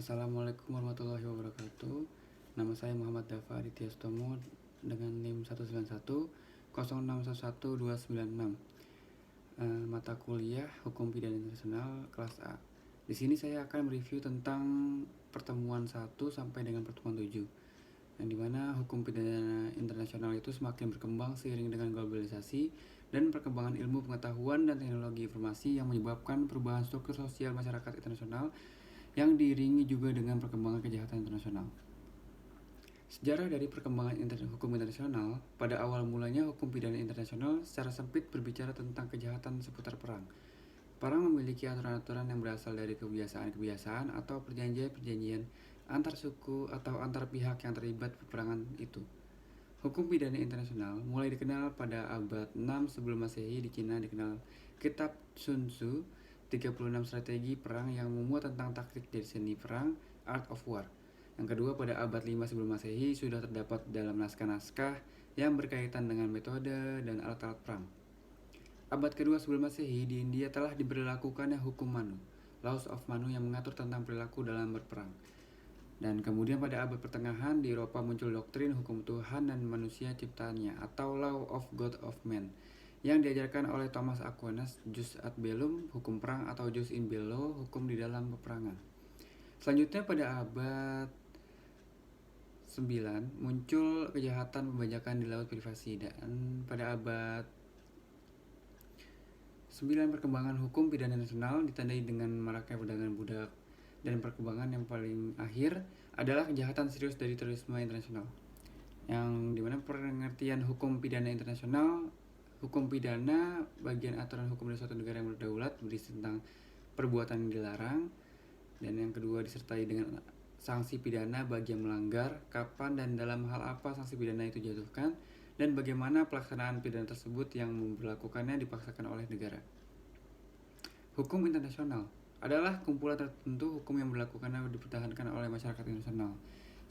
Assalamualaikum warahmatullahi wabarakatuh. Nama saya Muhammad Dafa Aditya Sutomo dengan NIM 19106111296. Mata kuliah Hukum Pidana Internasional kelas A. Di sini saya akan mereview tentang pertemuan 1 sampai dengan pertemuan 7. Yang dimana hukum pidana internasional itu semakin berkembang seiring dengan globalisasi dan perkembangan ilmu pengetahuan dan teknologi informasi yang menyebabkan perubahan struktur sosial masyarakat internasional yang diiringi juga dengan perkembangan kejahatan internasional. Sejarah dari perkembangan hukum internasional, pada awal mulanya hukum pidana internasional secara sempit berbicara tentang kejahatan seputar perang. Perang memiliki aturan-aturan yang berasal dari kebiasaan-kebiasaan atau perjanjian-perjanjian antar suku atau antar pihak yang terlibat peperangan itu. Hukum pidana internasional mulai dikenal pada abad 6 sebelum Masehi. Di Cina dikenal Kitab Sun Tzu, 36 strategi perang yang memuat tentang taktik dari seni perang, Art of War. Yang kedua, pada abad 5 sebelum Masehi sudah terdapat dalam naskah-naskah yang berkaitan dengan metode dan alat-alat perang. Abad kedua sebelum Masehi di India telah diberlakukannya hukum Manu, Laws of Manu, yang mengatur tentang perilaku dalam berperang. Dan kemudian pada abad pertengahan di Eropa muncul doktrin hukum Tuhan dan manusia ciptaannya atau Law of God of Man yang diajarkan oleh Thomas Aquinas, Jus ad bellum, hukum perang, atau Jus in bello, hukum di dalam peperangan. Selanjutnya pada abad 9 muncul kejahatan pembajakan di laut privasi, dan pada abad 9 perkembangan hukum pidana nasional ditandai dengan maraknya perdagangan budak, dan perkembangan yang paling akhir adalah kejahatan serius dari terorisme internasional, yang dimana pengertian hukum pidana internasional, hukum pidana bagian aturan hukum dari suatu negara yang berdaulat berisi tentang perbuatan yang dilarang, dan yang kedua disertai dengan sanksi pidana bagi yang melanggar, kapan dan dalam hal apa sanksi pidana itu dijatuhkan, dan bagaimana pelaksanaan pidana tersebut yang memberlakukannya dipaksakan oleh negara. Hukum internasional adalah kumpulan tertentu hukum yang berlakukannya dipertahankan oleh masyarakat internasional.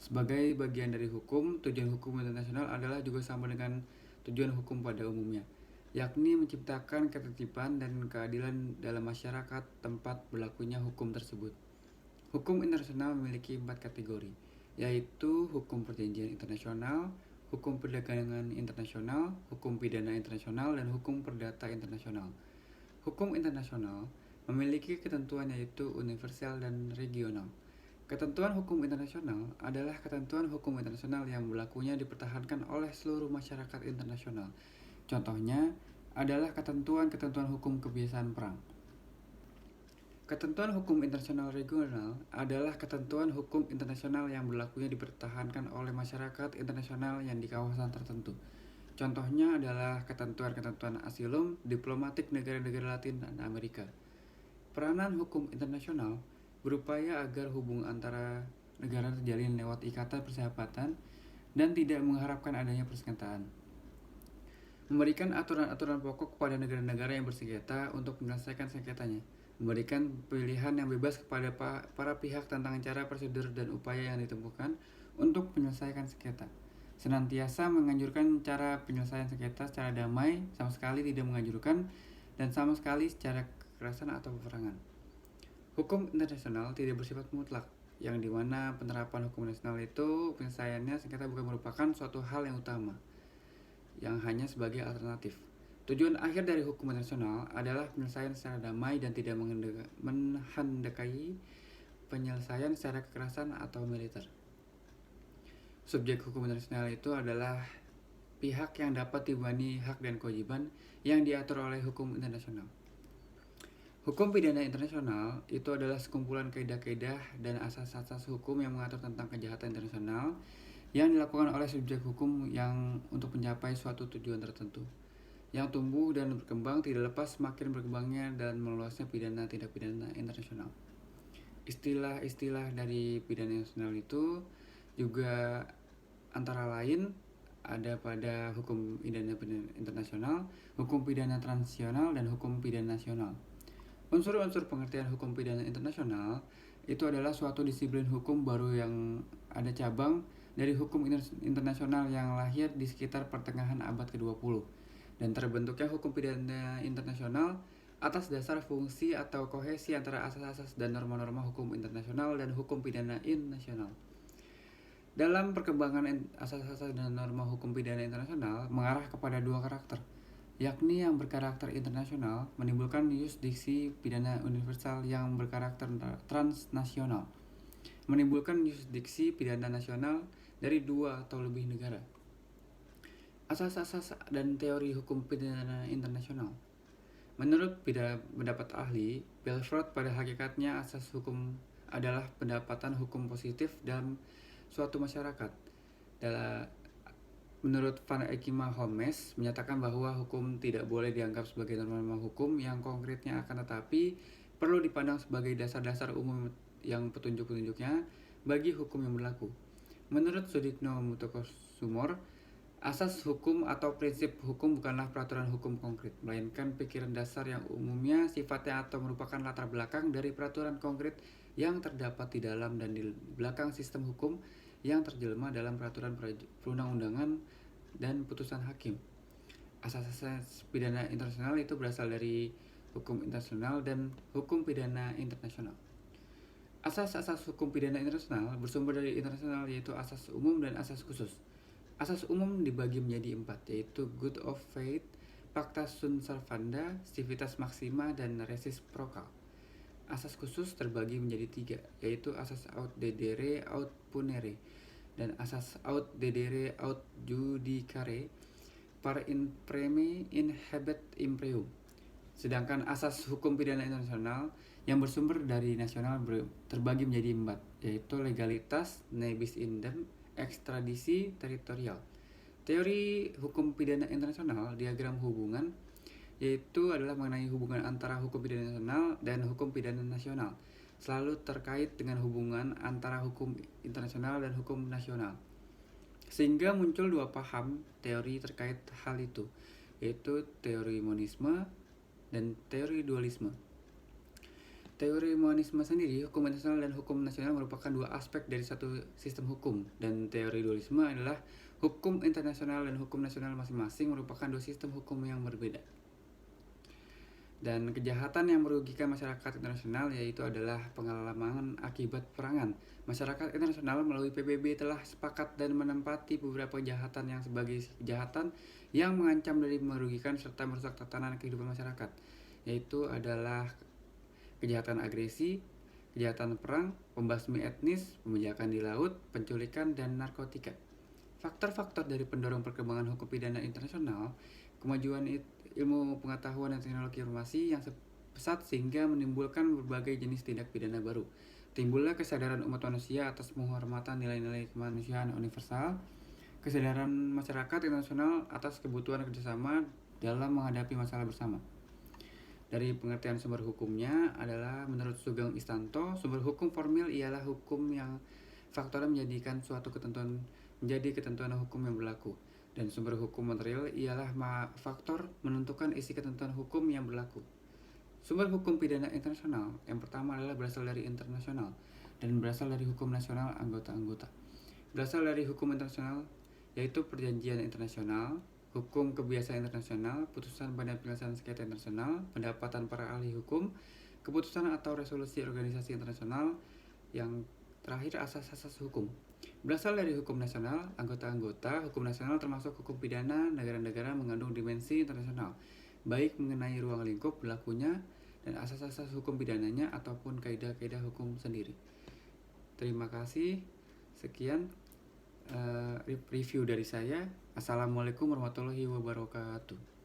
Sebagai bagian dari hukum, tujuan hukum internasional adalah juga sama dengan tujuan hukum pada umumnya, yakni menciptakan ketertiban dan keadilan dalam masyarakat tempat berlakunya hukum tersebut. Hukum internasional memiliki 4 kategori, yaitu hukum perjanjian internasional, hukum perdagangan internasional, hukum pidana internasional, dan hukum perdata internasional. Hukum internasional memiliki ketentuan yaitu universal dan regional. Ketentuan hukum internasional adalah ketentuan hukum internasional yang berlakunya dipertahankan oleh seluruh masyarakat internasional. Contohnya adalah ketentuan-ketentuan hukum kebiasaan perang. Ketentuan hukum internasional regional adalah ketentuan hukum internasional yang berlakunya dipertahankan oleh masyarakat internasional yang di kawasan tertentu. Contohnya adalah ketentuan-ketentuan asilum diplomatik negara-negara Latin dan Amerika. Peranan hukum internasional berupaya agar hubungan antara negara terjalin lewat ikatan persahabatan dan tidak mengharapkan adanya persengketaan. Memberikan aturan-aturan pokok kepada negara-negara yang bersengketa untuk menyelesaikan sengketanya. Memberikan pilihan yang bebas kepada para pihak tentang cara, prosedur, dan upaya yang ditemukan untuk menyelesaikan sengketa. Senantiasa menganjurkan cara penyelesaian sengketa secara damai, sama sekali tidak menganjurkan, dan sama sekali secara kekerasan atau peperangan. Hukum internasional tidak bersifat mutlak, yang dimana penerapan hukum internasional itu penyelesaiannya sengketa bukan merupakan suatu hal yang utama, yang hanya sebagai alternatif. Tujuan akhir dari hukum internasional adalah penyelesaian secara damai dan tidak menghendakai penyelesaian secara kekerasan atau militer. Subjek hukum internasional itu adalah pihak yang dapat dibebani hak dan kewajiban yang diatur oleh hukum internasional. Hukum pidana internasional itu adalah sekumpulan kaidah-kaidah dan asas-asas hukum yang mengatur tentang kejahatan internasional yang dilakukan oleh subjek hukum yang untuk mencapai suatu tujuan tertentu, yang tumbuh dan berkembang tidak lepas semakin berkembangnya dan meluasnya tindak pidana internasional. Istilah-istilah dari pidana internasional itu juga antara lain ada pada hukum pidana internasional, hukum pidana transisional, dan hukum pidana nasional. Unsur-unsur pengertian hukum pidana internasional itu adalah suatu disiplin hukum baru yang ada cabang dari hukum internasional yang lahir di sekitar pertengahan abad ke-20. Dan terbentuknya hukum pidana internasional atas dasar fungsi atau kohesi antara asas-asas dan norma-norma hukum internasional dan hukum pidana internasional. Dalam perkembangan asas-asas dan norma hukum pidana internasional mengarah kepada dua karakter, yakni yang berkarakter internasional menimbulkan yurisdiksi pidana universal, yang berkarakter transnasional menimbulkan yurisdiksi pidana nasional dari dua atau lebih negara. Asas-asas dan teori hukum pidana internasional. Menurut pendapat ahli, Belfort pada hakikatnya asas hukum adalah pendapatan hukum positif dalam suatu masyarakat. Menurut Van Ekima Holmes menyatakan bahwa hukum tidak boleh dianggap sebagai norma hukum yang konkretnya, akan tetapi perlu dipandang sebagai dasar-dasar umum yang petunjuk-petunjuknya bagi hukum yang berlaku. Menurut Sudikno Mutokosumor, asas hukum atau prinsip hukum bukanlah peraturan hukum konkret, melainkan pikiran dasar yang umumnya sifatnya atau merupakan latar belakang dari peraturan konkret yang terdapat di dalam dan di belakang sistem hukum yang terjelma dalam peraturan perundang-undangan dan putusan hakim. Asas-asas pidana internasional itu berasal dari hukum internasional dan hukum pidana internasional. Asas-asas hukum pidana internasional bersumber dari internasional, yaitu asas umum dan asas khusus. Asas umum dibagi menjadi 4, yaitu good of faith, pacta sunt servanda, civitas maxima, dan res procal. Asas khusus terbagi menjadi 3, yaitu asas aut dedere aut punere dan asas aut dedere aut judicare par impreme in habet impreum. Sedangkan asas hukum pidana internasional yang bersumber dari nasional terbagi menjadi 4, yaitu legalitas, ne bis idem, ekstradisi, teritorial. Teori hukum pidana internasional, diagram hubungan, yaitu adalah mengenai hubungan antara hukum pidana nasional dan hukum pidana nasional, selalu terkait dengan hubungan antara hukum internasional dan hukum nasional. Sehingga muncul dua paham teori terkait hal itu, yaitu teori monisme dan teori dualisme. Teori monisme sendiri, hukum internasional dan hukum nasional merupakan dua aspek dari satu sistem hukum, dan teori dualisme adalah hukum internasional dan hukum nasional masing-masing merupakan dua sistem hukum yang berbeda. Dan kejahatan yang merugikan masyarakat internasional yaitu adalah pengalaman akibat peperangan. Masyarakat internasional melalui PBB telah sepakat dan menempati beberapa kejahatan yang sebagai kejahatan yang mengancam dari merugikan serta merusak tatanan kehidupan masyarakat, yaitu adalah kejahatan agresi, kejahatan perang, pembasmi etnis, pembijakan di laut, penculikan, dan narkotika. Faktor-faktor dari pendorong perkembangan hukum pidana internasional, kemajuan ilmu pengetahuan dan teknologi informasi yang pesat sehingga menimbulkan berbagai jenis tindak pidana baru. Timbullah kesadaran umat manusia atas penghormatan nilai-nilai kemanusiaan universal, kesadaran masyarakat internasional atas kebutuhan kerjasama dalam menghadapi masalah bersama. Dari pengertian sumber hukumnya adalah menurut Sugeng Istanto, sumber hukum formil ialah hukum yang faktornya menjadikan suatu ketentuan menjadi ketentuan hukum yang berlaku, dan sumber hukum material ialah faktor menentukan isi ketentuan hukum yang berlaku. Sumber hukum pidana internasional yang pertama adalah berasal dari internasional dan berasal dari hukum nasional anggota-anggota. Berasal dari hukum internasional yaitu perjanjian internasional, hukum kebiasaan internasional, putusan badan penyelesaian sengketa internasional, pendapatan para ahli hukum, keputusan atau resolusi organisasi internasional. Yang terakhir, asas-asas hukum. Berasal dari hukum nasional, anggota-anggota, hukum nasional termasuk hukum pidana negara-negara mengandung dimensi internasional, baik mengenai ruang lingkup berlakunya dan asas-asas hukum pidananya ataupun kaidah-kaidah hukum sendiri. Terima kasih. Sekian review dari saya. Assalamualaikum warahmatullahi wabarakatuh.